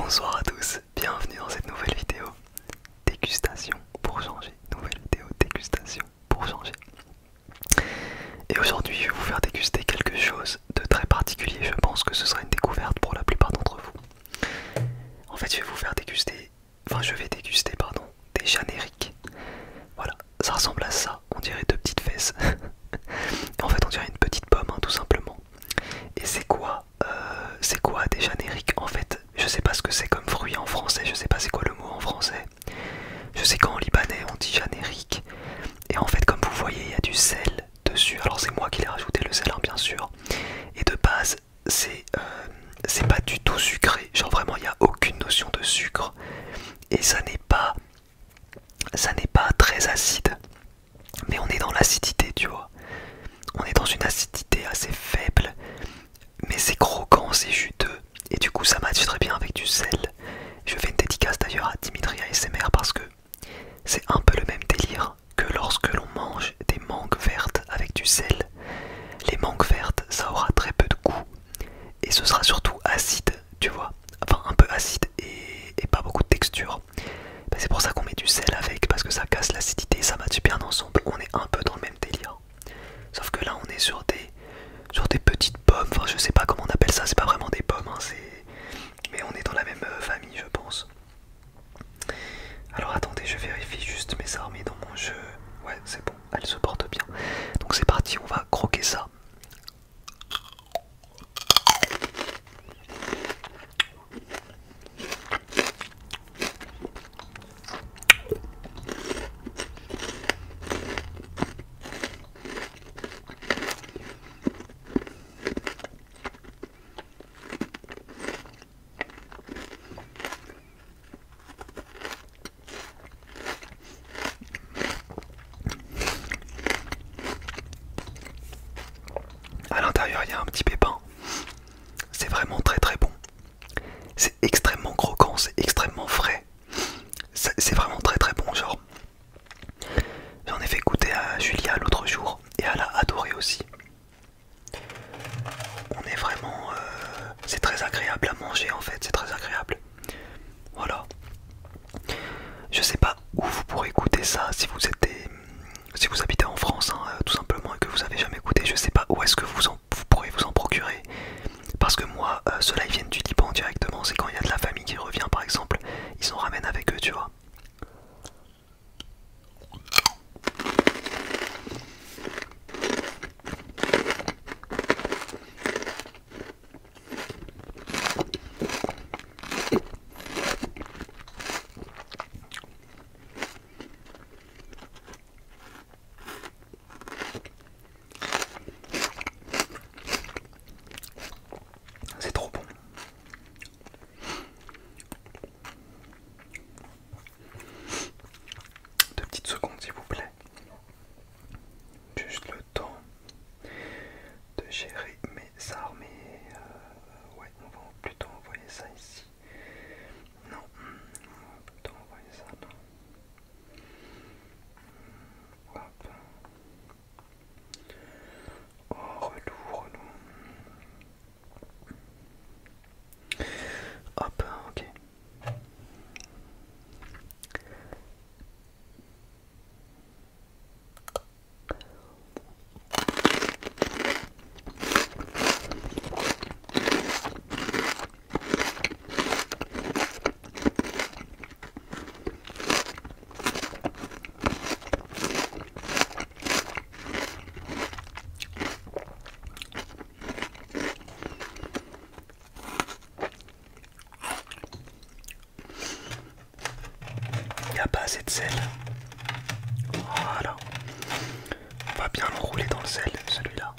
Bonsoir à tous, bienvenue dans cette nouvelle vidéo dégustation pour changer. Nouvelle vidéo dégustation pour changer. Et aujourd'hui je vais vous faire déguster quelque chose de très particulier. Je pense que ce sera une découverte pour la plupart d'entre vous. En fait je vais déguster des génériques. Voilà, ça ressemble à ça, on dirait deux petites fesses. En fait on dirait une petite pomme tout simplement. Et c'est quoi des génériques? En fait je sais pas ce que c'est comme fruit en français, je sais pas c'est quoi le mot en français. Je sais qu'en libanais on dit générique. Et en fait comme vous voyez il y a du sel dessus. Alors c'est moi qui l'ai rajouté le sel bien sûr. Et de base c'est pas du tout sucré. Genre vraiment il n'y a aucune notion de sucre. Et ça n'est pas très acide. Mais on est dans l'acidité tu vois. On est dans une acidité assez faible. Mais c'est croquant, c'est juteux. Et du coup ça matche très bien avec du sel. Je fais une dédicace d'ailleurs à Dimitri ASMR parce que c'est un peu le même délire que lorsque l'on mange des mangues vertes avec du sel. Les mangues vertes ça aura très peu de goût. Et ce sera surtout acide, tu vois. Enfin un peu acide et pas beaucoup de texture. Ben, c'est pour ça qu'on met du sel avec, parce que ça casse l'acidité et ça matche bien ensemble. On est un peu dans le même délire. Sauf que là on est sur des petites pommes, enfin je sais pas comment on appelle ça, c'est pas vraiment des pommes, hein, mais on est dans la même famille je pense. Alors attendez, je vérifie juste mes armes dans mon jeu. Ouais c'est bon, elles se portent bien. Donc c'est parti, on va croquer ça. À l'intérieur il y a un petit pépin. C'est vraiment très très bon. C'est extrêmement croquant, c'est extrêmement frais. C'est vraiment très très bon, genre. J'en ai fait goûter à Julia l'autre jour et elle a adoré aussi. On est vraiment... c'est très agréable à manger en fait, c'est très agréable. Voilà. Je sais pas où vous pourrez goûter ça si si vous habitez en France, hein, tout simplement, et que vous avez jamais goûté. Je sais pas où est-ce que vous pourrez vous en procurer. Parce que moi, ceux-là ils viennent du Liban directement. C'est quand il y a de la famille qui revient par exemple, ils en ramènent avec eux, tu vois. C'est trop bon. Deux petites secondes s'il vous plaît. Juste le temps de gérer mes armes et ouais, on va plutôt envoyer ça ici. Non, on va plutôt envoyer ça là. Hop. Oh, relou, relou. Hop, ok. Il n'y a pas assez de sel. Voilà. On va bien l'enrouler dans le sel, celui-là.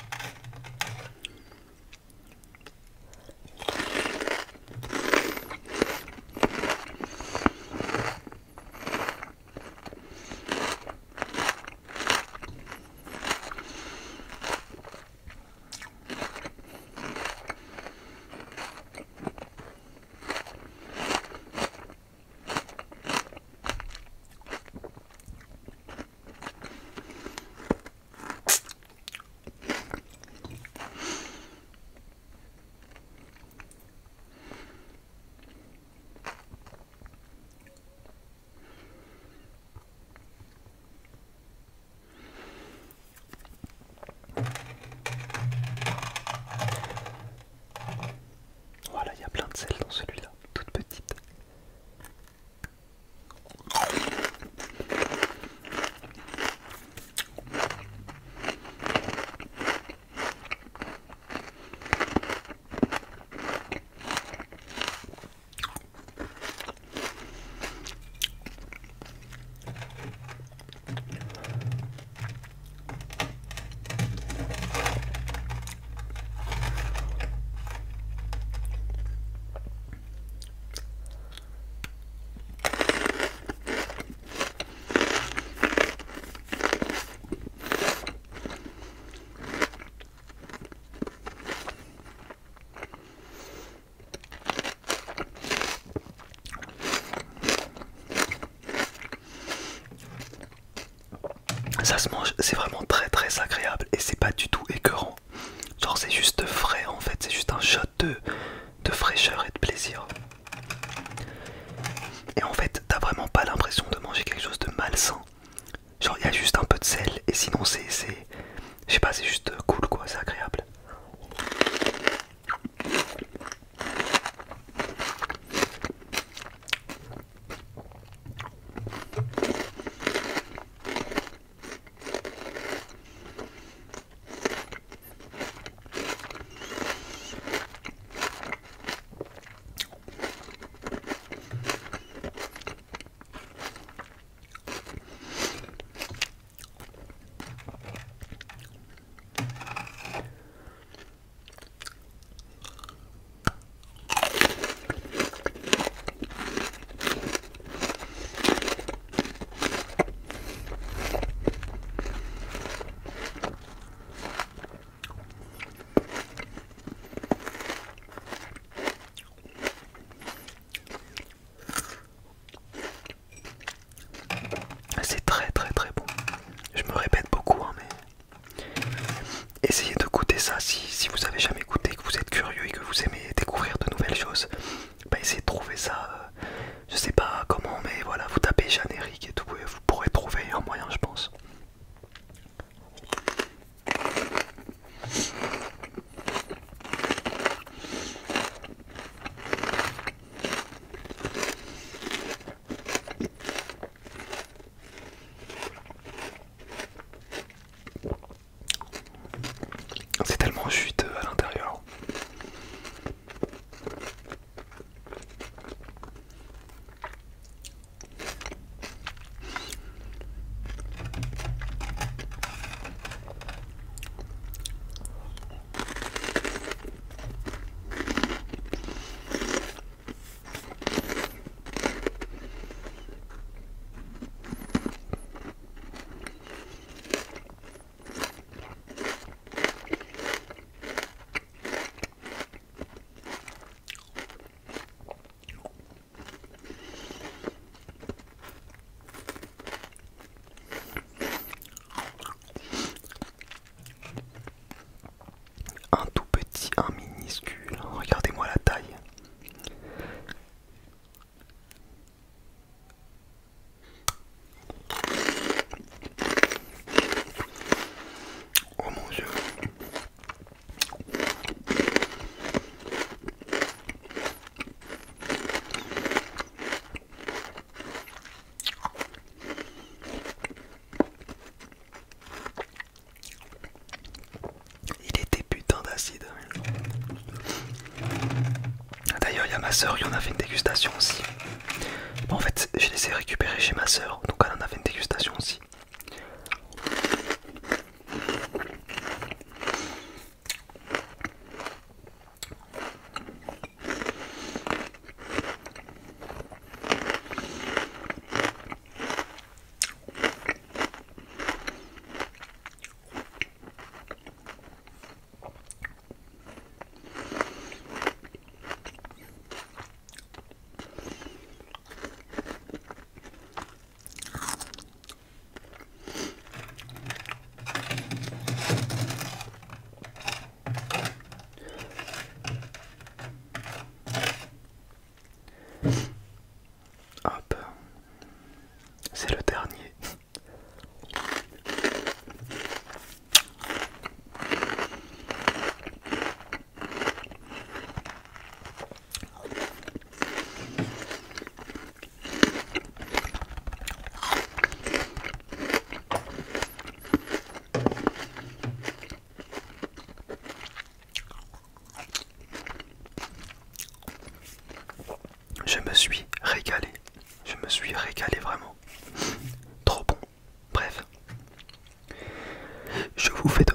Ça se mange, c'est vraiment très très agréable et c'est pas du tout écœurant. Genre c'est juste frais en fait, c'est juste un shot de fraîcheur et de plaisir. Et en fait t'as vraiment pas l'impression de manger quelque chose de malsain. Genre il y a juste un peu de sel et sinon je sais pas, c'est juste cool quoi, c'est agréable. C'est très très très bon. Je me répète beaucoup, hein, mais essayez de goûter ça si vous avez jamais goûté, que vous êtes curieux et que vous aimez découvrir de nouvelles choses. Bah essayez de trouver ça. Je sais pas comment, mais voilà, vous tapez générique et tout, et vous pourrez trouver un moyen, je pense. C'est tellement juteux à l'intérieur. Un tout petit, un minuscule. Regardez-moi la taille. Oh mon Dieu. Il était putain d'acide. D'ailleurs, il y a ma soeur, il en a fait une dégustation aussi. Bon, en fait, je les ai récupérés chez ma soeur, donc elle en a fait une dégustation aussi. Hop, c'est le dernier. Je me suis régalé. Je me suis régalé vraiment. Trop bon. Bref. Je vous fais de